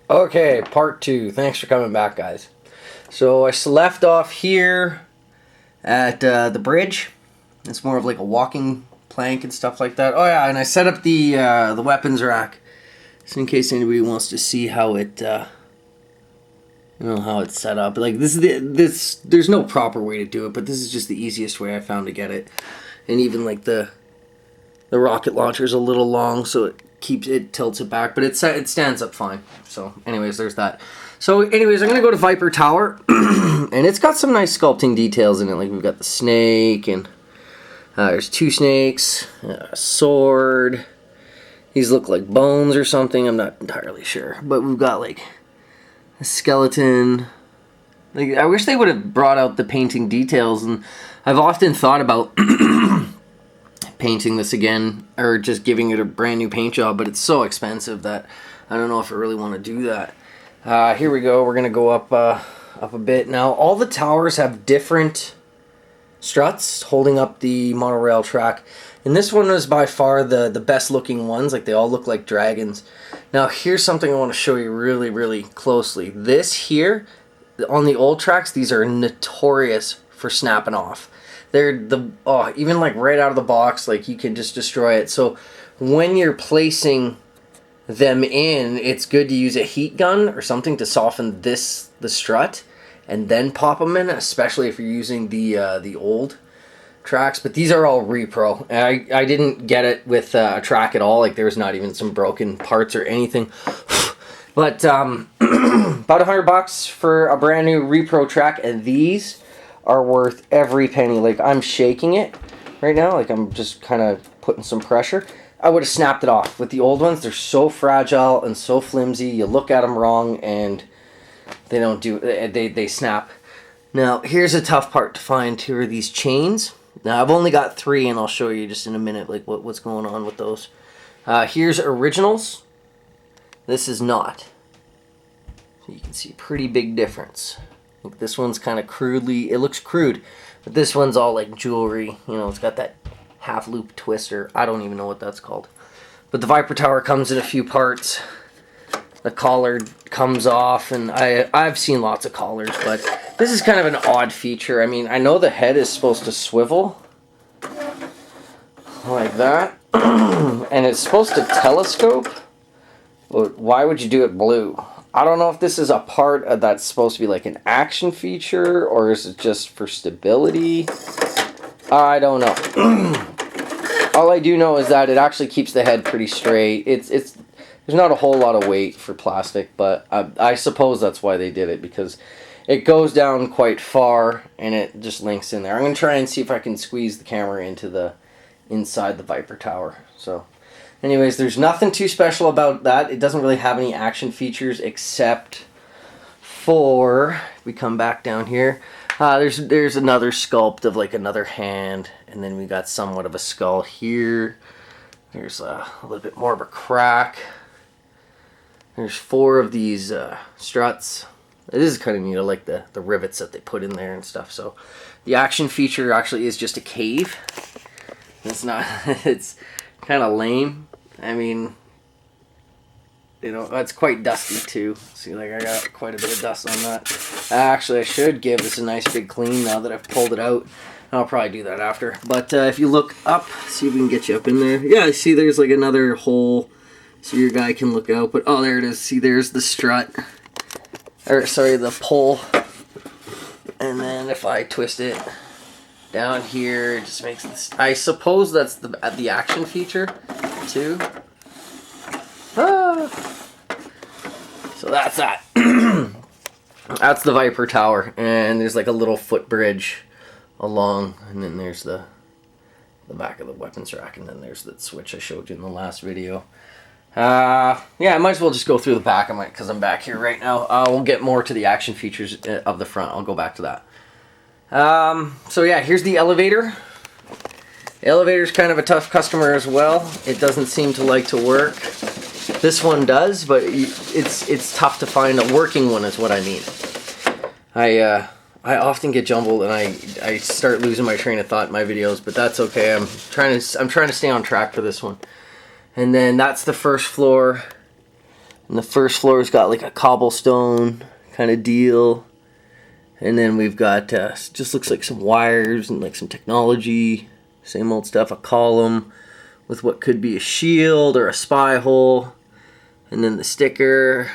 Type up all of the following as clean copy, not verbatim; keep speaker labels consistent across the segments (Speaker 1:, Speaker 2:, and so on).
Speaker 1: Okay, part two. Thanks for coming back, guys. So I left off here at the bridge. It's more of like a walking plank and stuff like that. Oh yeah, and I set up the weapons rack, so in case anybody wants to see how it, how it's set up. Like this, there's no proper way to do it, but this is just the easiest way I found to get it. And even like the rocket launcher is a little long, so it tilts it back, but it stands up fine. So anyways, there's that. So anyways, I'm gonna go to Viper Tower, and it's got some nice sculpting details in it. Like we've got the snake, and there's two snakes, a sword. These look like bones or something. I'm not entirely sure, but we've got like a skeleton. Like I wish they would have brought out the painting details, and I've often thought about painting this again, or just giving it a brand new paint job, but it's so expensive that I don't know if I really want to do that. Here we go. We're gonna go up a bit now. All the towers have different struts holding up the monorail track, and this one is by far the best looking ones. Like they all look like dragons. Now here's something I want to show you really closely. This here on the old tracks, these are notorious for snapping off. They're even like right out of the box, like you can just destroy it. So when you're placing them in, it's good to use a heat gun or something to soften the strut, and then pop them in, especially if you're using the old tracks. But these are all repro. I didn't get it with a track at all. Like there's not even some broken parts or anything. But about $100 for a brand new repro track, and these are worth every penny. Like I'm shaking it right now, like I'm just kind of putting some pressure. I would have snapped it off. With the old ones, they're so fragile and so flimsy. You look at them wrong and they don't do, they snap. Now here's a tough part to find. Here are these chains. Now I've only got 3, and I'll show you just in a minute like what's going on with those. Here's originals. This is not. So you can see a pretty big difference. Like this one's kind of crudely, it looks crude, but this one's all like jewelry. You know, it's got that half loop twister. I don't even know what that's called. But the Viper Tower comes in a few parts. The collar comes off, and I've seen lots of collars, but this is kind of an odd feature. I mean, I know the head is supposed to swivel like that, and it's supposed to telescope, but why would you do it blue? I don't know if this is a part of that's supposed to be like an action feature, or is it just for stability? I don't know. All I do know is that it actually keeps the head pretty straight. There's not a whole lot of weight for plastic, but I suppose that's why they did it, because it goes down quite far and it just links in there. I'm going to try and see if I can squeeze the camera into inside the Viper Tower. So anyways, there's nothing too special about that. It doesn't really have any action features except for, we come back down here, there's another sculpt of like another hand, and then we got somewhat of a skull here. There's a little bit more of a crack. There's 4 of these struts. It is kind of neat. I like the rivets that they put in there and stuff. So the action feature actually is just a cave. It's not, it's kind of lame. I mean, you know, it's quite dusty too. See, like I got quite a bit of dust on that. Actually, I should give this a nice big clean now that I've pulled it out. I'll probably do that after. But if you look up, see if we can get you up in there. Yeah, see there's like another hole so your guy can look out. But oh, there it is. See, there's the strut. Or sorry, the pole. And then if I twist it down here, it just makes this. I suppose that's the action feature too. So that's that. That's the Viper Tower, and there's like a little footbridge along, and then there's the back of the weapons rack, and then there's the switch I showed you in the last video. Yeah, I might as well just go through the back. Because I'm back here right now. We'll get more to the action features of the front. I'll go back to that. So yeah, here's the elevator. The elevator's kind of a tough customer as well. It doesn't seem to like to work. This one does, but it's tough to find a working one is what I mean. I often get jumbled and I start losing my train of thought in my videos, but that's okay. I'm trying to stay on track for this one. And then that's the first floor. And the first floor's got like a cobblestone kind of deal. And then we've got, just looks like some wires and like some technology. Same old stuff, a column with what could be a shield or a spy hole. And then the sticker.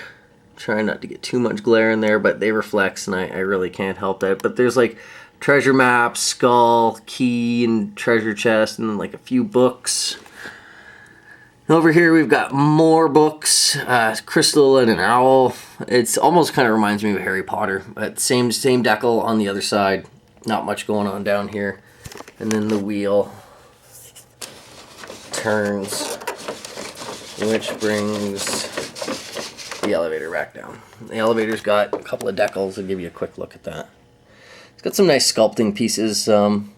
Speaker 1: Trying not to get too much glare in there, but they reflects and I really can't help that. But there's like treasure map, skull, key, and treasure chest, and then like a few books. Over here we've got more books, crystal and an owl. It's almost kind of reminds me of Harry Potter, but same decal on the other side. Not much going on down here. And then the wheel turns, which brings the elevator back down. The elevator's got a couple of decals. I'll give you a quick look at that. It's got some nice sculpting pieces, some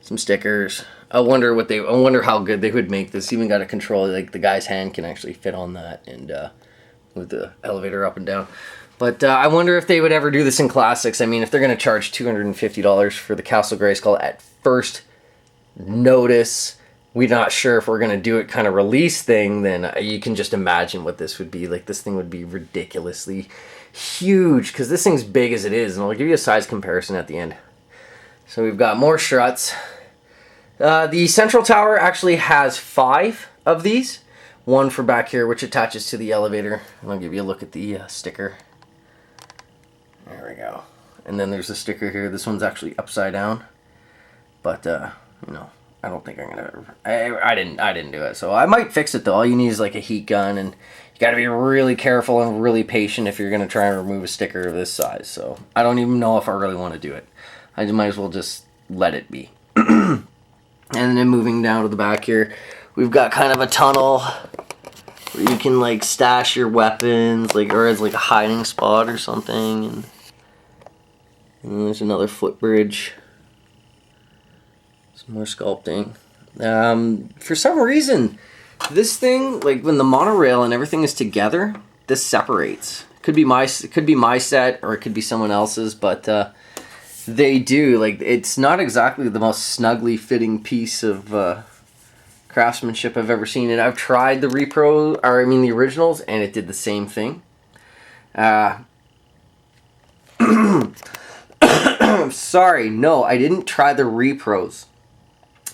Speaker 1: stickers. I wonder how good they would make this. Even got a control, like the guy's hand can actually fit on that, and with the elevator up and down. But I wonder if they would ever do this in classics. I mean, if they're going to charge $250 for the Castle Grayskull at first notice, we're not sure if we're going to do it kind of release thing, then you can just imagine what this would be. Like, this thing would be ridiculously huge, because this thing's big as it is, and I'll give you a size comparison at the end. So we've got more struts. The central tower actually has 5 of these. One for back here, which attaches to the elevator. And I'll give you a look at the sticker. There we go. And then there's a sticker here. This one's actually upside down. But, you know, I don't think I'm gonna. I didn't do it, so I might fix it though. All you need is like a heat gun, and you got to be really careful and really patient if you're gonna try and remove a sticker of this size. So I don't even know if I really want to do it. I might as well just let it be. And then moving down to the back here, we've got kind of a tunnel where you can like stash your weapons, like, or as like a hiding spot or something. And then there's another footbridge. More sculpting. For some reason, this thing, like when the monorail and everything is together, this separates. It could be my set, or it could be someone else's, but they do. Like, it's not exactly the most snugly fitting piece of craftsmanship I've ever seen. And I've tried the the originals, and it did the same thing. Sorry, no, I didn't try the repros.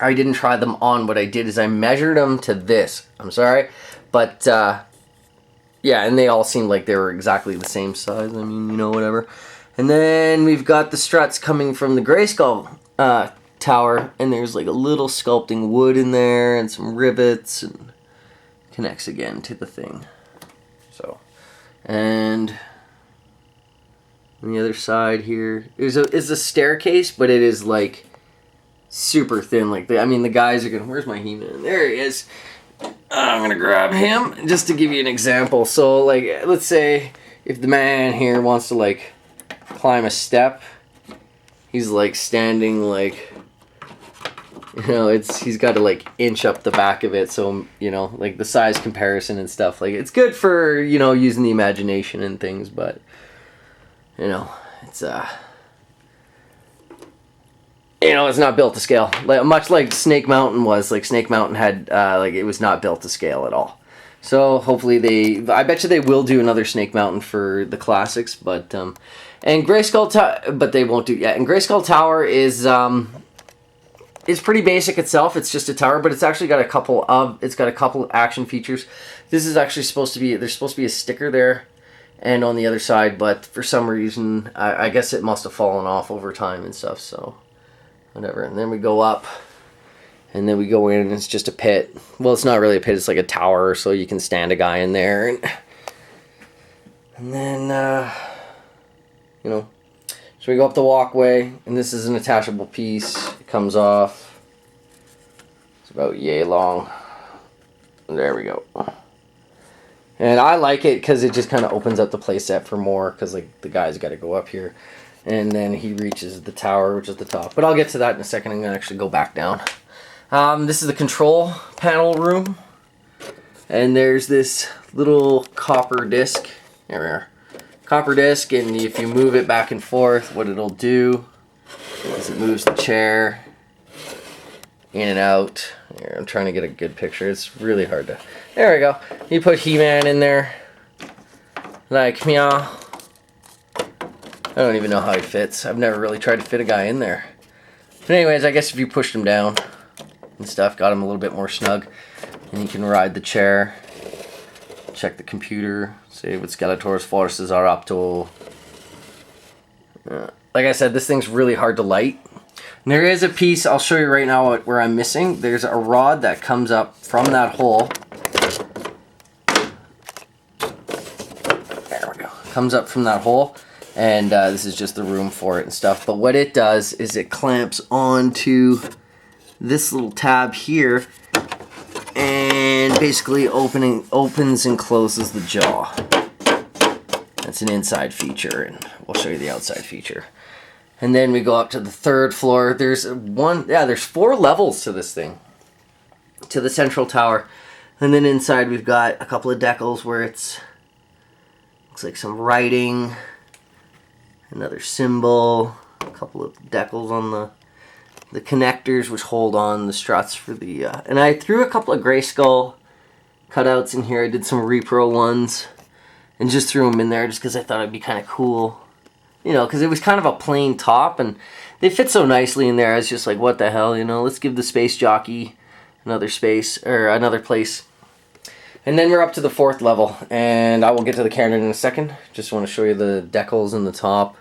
Speaker 1: I didn't try them on. What I did is I measured them to this. I'm sorry. But, yeah, and they all seemed like they were exactly the same size. I mean, you know, whatever. And then we've got the struts coming from the Grayskull tower. And there's like a little sculpting wood in there and some rivets. And connects again to the thing. So, and on the other side here is a staircase, but it is like super thin. Like, the guys are gonna. Where's my He-Man? There he is. I'm gonna grab him just to give you an example. So, like, let's say if the man here wants to like climb a step, he's like standing like, you know, he's got to like inch up the back of it. So, you know, like the size comparison and stuff. Like, it's good for, you know, using the imagination and things, but you know, it's you know, it's not built to scale. Like, much like Snake Mountain was. Like, Snake Mountain had, like, it was not built to scale at all. So, hopefully I bet you they will do another Snake Mountain for the classics, but, and Grayskull but they won't do, yeah, and Grayskull Tower is pretty basic itself. It's just a tower, but it's actually got a couple of action features. This is actually there's supposed to be a sticker there, and on the other side, but for some reason, I guess it must have fallen off over time and stuff, so whatever. And then we go up, and then we go in, and it's just a pit. Well, it's not really a pit, it's like a tower, so you can stand a guy in there. And then, you know, so we go up the walkway, and this is an attachable piece. It comes off. It's about yay long. There we go. And I like it because it just kind of opens up the playset for more, because like the guy's got to go up here. And then he reaches the tower, which is the top. But I'll get to that in a second. I'm going to actually go back down. This is the control panel room. And there's this little copper disc. There we are. Copper disc, and if you move it back and forth, what it'll do is it moves the chair. in and out. Here, I'm trying to get a good picture. It's really hard to... There we go. You put He-Man in there. Like, meow. I don't even know how he fits. I've never really tried to fit a guy in there. But anyways, I guess if you pushed him down and stuff, got him a little bit more snug, and you can ride the chair, check the computer, save with Skeletor's forces are up to... like I said, this thing's really hard to light. And there is a piece, I'll show you right now where I'm missing. There's a rod that comes up from that hole. There we go. Comes up from that hole. And this is just the room for it and stuff. But what it does is it clamps onto this little tab here. And basically opens and closes the jaw. That's an inside feature. And we'll show you the outside feature. And then we go up to the third floor. There's there's 4 levels to this thing. To the central tower. And then inside we've got a couple of decals where it's... looks like some writing. Another symbol. A couple of decals on the connectors which hold on the struts for the... and I threw a couple of Grayskull cutouts in here. I did some repro ones. And just threw them in there just because I thought it'd be kind of cool. You know, because it was kind of a plain top, and they fit so nicely in there. I was just like, what the hell, you know? Let's give the space jockey another space, or another place. And then we're up to the 4th level, and I will get to the cannon in a second. Just want to show you the decals in the top.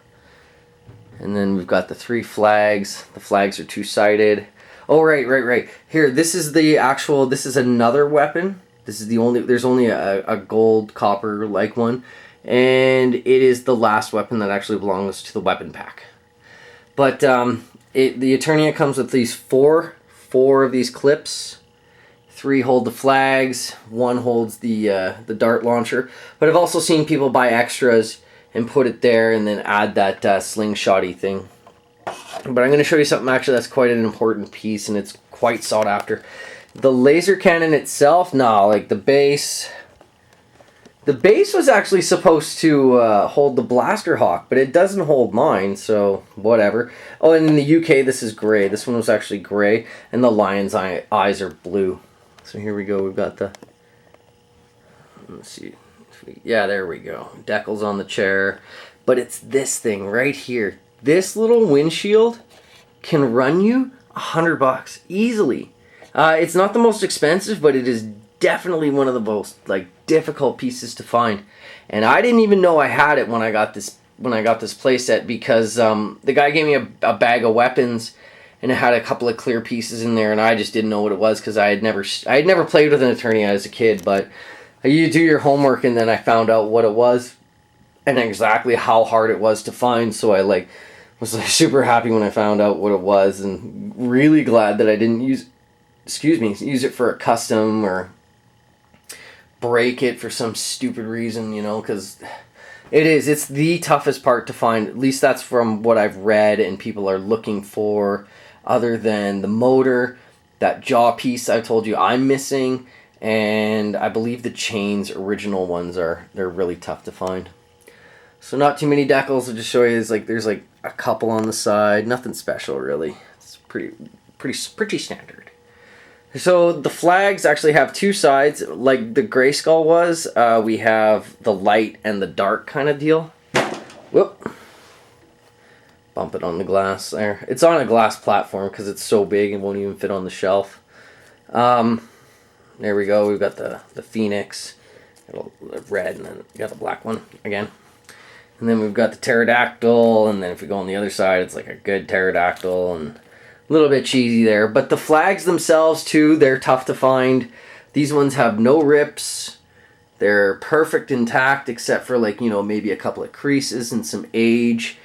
Speaker 1: And then we've got the 3 flags. The flags are 2-sided. Oh, right. Here, this is the actual, this is another weapon. This is the only, there's only a gold, copper-like one. And it is the last weapon that actually belongs to the weapon pack. But the Eternia comes with these four of these clips. 3 hold the flags. 1 holds the dart launcher. But I've also seen people buy extras and put it there and then add that slingshotty thing. But I'm going to show you something actually that's quite an important piece, and it's quite sought after. The laser cannon itself, like the base... The base was actually supposed to hold the Blaster Hawk, but it doesn't hold mine, so whatever. Oh, and in the UK, this is gray. This one was actually gray, and the lion's eyes are blue. So here we go. We've got the... let's see. Yeah, there we go. Decals on the chair. But it's this thing right here. This little windshield can run you $100 easily. It's not the most expensive, but it is definitely one of the most difficult pieces to find. And I didn't even know I had it when I got this playset, because the guy gave me a bag of weapons, and it had a couple of clear pieces in there, and I just didn't know what it was because I had never played with an Eternia as a kid. But you do your homework, and then I found out what it was and exactly how hard it was to find. So I was super happy when I found out what it was, and really glad that I didn't use it for a custom or break it for some stupid reason, you know, because it's the toughest part to find. At least that's from what I've read and people are looking for, other than the motor, that jaw piece I told you I'm missing, and I believe the chains, original ones, they're really tough to find. So not too many decals. I'll just show you. There's a couple on the side, nothing special really. It's pretty standard. So the flags actually have 2 sides, like the Grayskull was. We have the light and the dark kind of deal. Whoop. Bump it on the glass there. It's on a glass platform because it's so big it won't even fit on the shelf. There we go. We've got the Phoenix. Got a red, and then we got the black one again. And then we've got the pterodactyl, and then if we go on the other side, it's like a good pterodactyl, and... a little bit cheesy there. But the flags themselves too, they're tough to find. These ones have no rips. They're perfect intact except for maybe a couple of creases and some age.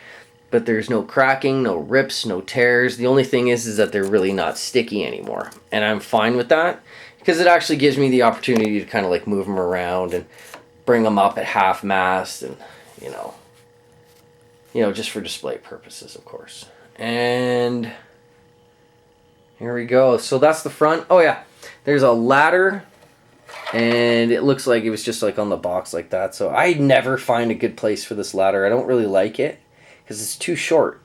Speaker 1: But there's no cracking, no rips, no tears. The only thing is that they're really not sticky anymore. And I'm fine with that because it actually gives me the opportunity to kind of move them around and bring them up at half mast, and just for display purposes, of course. And here we go. So that's the front. Oh yeah, there's a ladder, and it looks like it was just on the box like that. So I never find a good place for this ladder. I don't really like it because it's too short.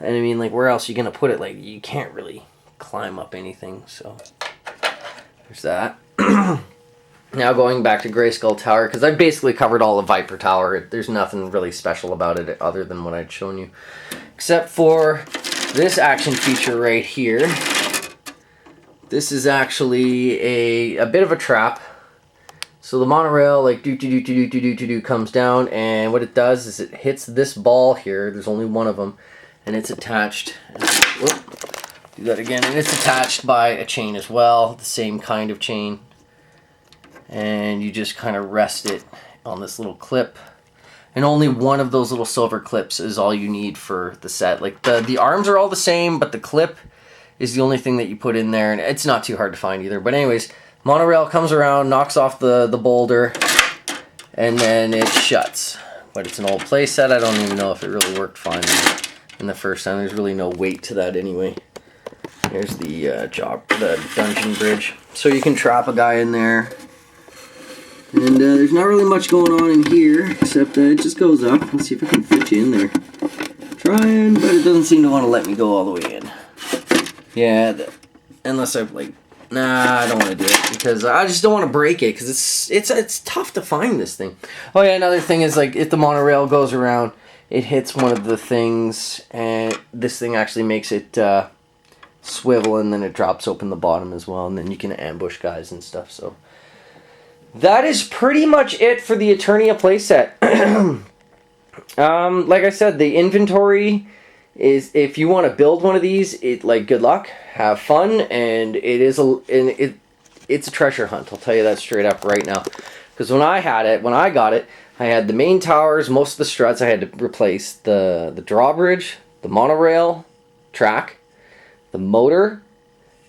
Speaker 1: And I mean, where else are you gonna put it? You can't really climb up anything. So there's that. Now going back to Grayskull Tower, because I've basically covered all of Viper Tower. There's nothing really special about it other than what I'd shown you. Except for this action feature right here. This is actually a bit of a trap. So the monorail, like, comes down, and what it does is it hits this ball here. There's only one of them, and it's attached. Whoop, do that again, and it's attached by a chain as well, the same kind of chain. And you just kind of rest it on this little clip. And only one of those little silver clips is all you need for the set. Like, the arms are all the same, but the clip is the only thing that you put in there, and it's not too hard to find either. But anyways, monorail comes around, knocks off the boulder, and then it shuts. But it's an old playset. I don't even know if it really worked fine in the first time. There's really no weight to that anyway. There's the dungeon bridge. So you can trap a guy in there. And there's not really much going on in here, except it just goes up. Let's see if I can fit you in there. Trying, but it doesn't seem to want to let me go all the way in. Yeah, unless I like, nah, I don't want to do it because I just don't want to break it because it's tough to find this thing. Oh yeah, another thing is like if the monorail goes around, it hits one of the things, and this thing actually makes it swivel, and then it drops open the bottom as well, and then you can ambush guys and stuff. So that is pretty much it for the Eternia playset. Like I said, the inventory is, if you want to build one of these, good luck, have fun, and it's a treasure hunt. I'll tell you that straight up right now. Because when I got it, I had the main towers, most of the struts. I had to replace the drawbridge, the monorail track, the motor.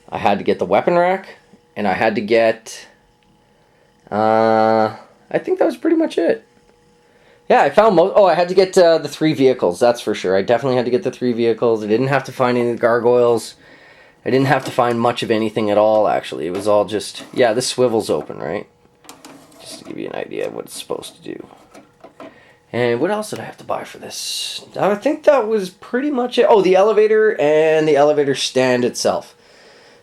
Speaker 1: I had to get the weapon rack, and I had to get, I think that was pretty much it. Yeah, I found I had to get the 3 vehicles, that's for sure. I definitely had to get the 3 vehicles. I didn't have to find any gargoyles. I didn't have to find much of anything at all, actually. It was all just, yeah, this swivel's open, right? Just to give you an idea of what it's supposed to do. And what else did I have to buy for this? I think that was pretty much it. Oh, the elevator and the elevator stand itself.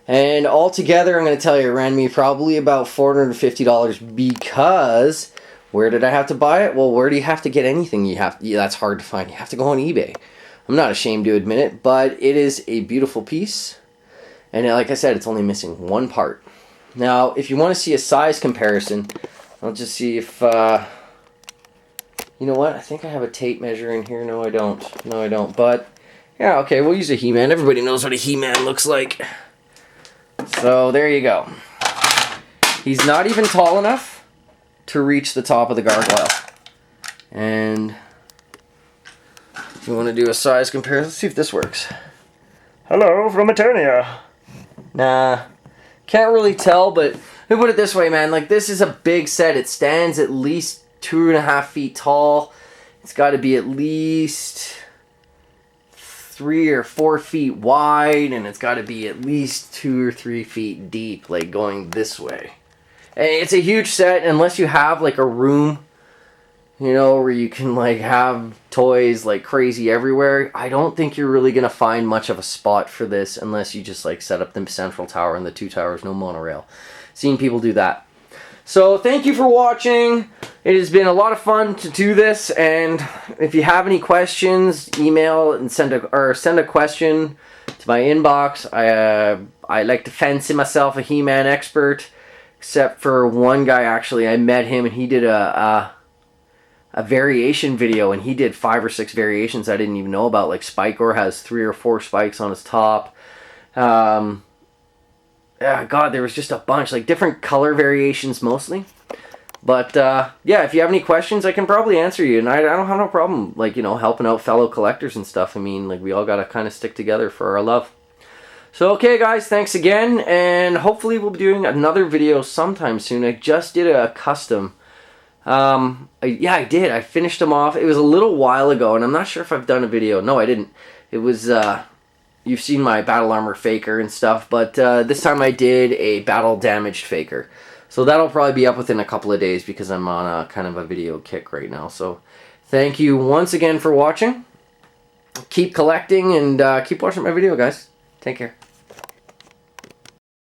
Speaker 1: And altogether, I'm going to tell you, it ran me probably about $450 because where did I have to buy it? Well, where do you have to get anything? That's hard to find. You have to go on eBay. I'm not ashamed to admit it, but it is a beautiful piece. And like I said, it's only missing one part. Now, if you want to see a size comparison, I'll just see if, you know what? I think I have a tape measure in here. No, I don't. No, I don't. But, yeah, okay, we'll use a He-Man. Everybody knows what a He-Man looks like. So, there you go. He's not even tall enough to reach the top of the gargoyle. And if you want to do a size comparison, let's see if this works. Hello from Eternia. Nah, can't really tell, but let me put it this way, man. Like, this is a big set. It stands at least 2.5 feet tall. It's got to be at least 3 or 4 feet wide, and it's got to be at least 2 or 3 feet deep, like going this way. And it's a huge set, unless you have like a room, you know, where you can like have toys like crazy everywhere. I don't think you're really going to find much of a spot for this unless you just like set up the central tower and the 2 towers, no monorail. Seen people do that. So thank you for watching. It has been a lot of fun to do this, and if you have any questions, email and send a question to my inbox. I like to fancy myself a He-Man expert, except for one guy. Actually, I met him and he did a variation video, and he did 5 or 6 variations I didn't even know about. Like Spikor has 3 or 4 spikes on his top. Yeah, God, there was just a bunch, like different color variations mostly. But yeah, if you have any questions, I can probably answer you, and I don't have no problem, like, you know, helping out fellow collectors and stuff. I mean, like, we all gotta kind of stick together for our love. So okay, guys, thanks again, and hopefully we'll be doing another video sometime soon. I just did a custom. Yeah, I did. I finished them off. It was a little while ago, and I'm not sure if I've done a video. No, I didn't. It was, you've seen my battle armor faker and stuff, but this time I did a battle damaged faker. So that'll probably be up within a couple of days because I'm on a kind of a video kick right now. So thank you once again for watching. Keep collecting and keep watching my video, guys. Take care.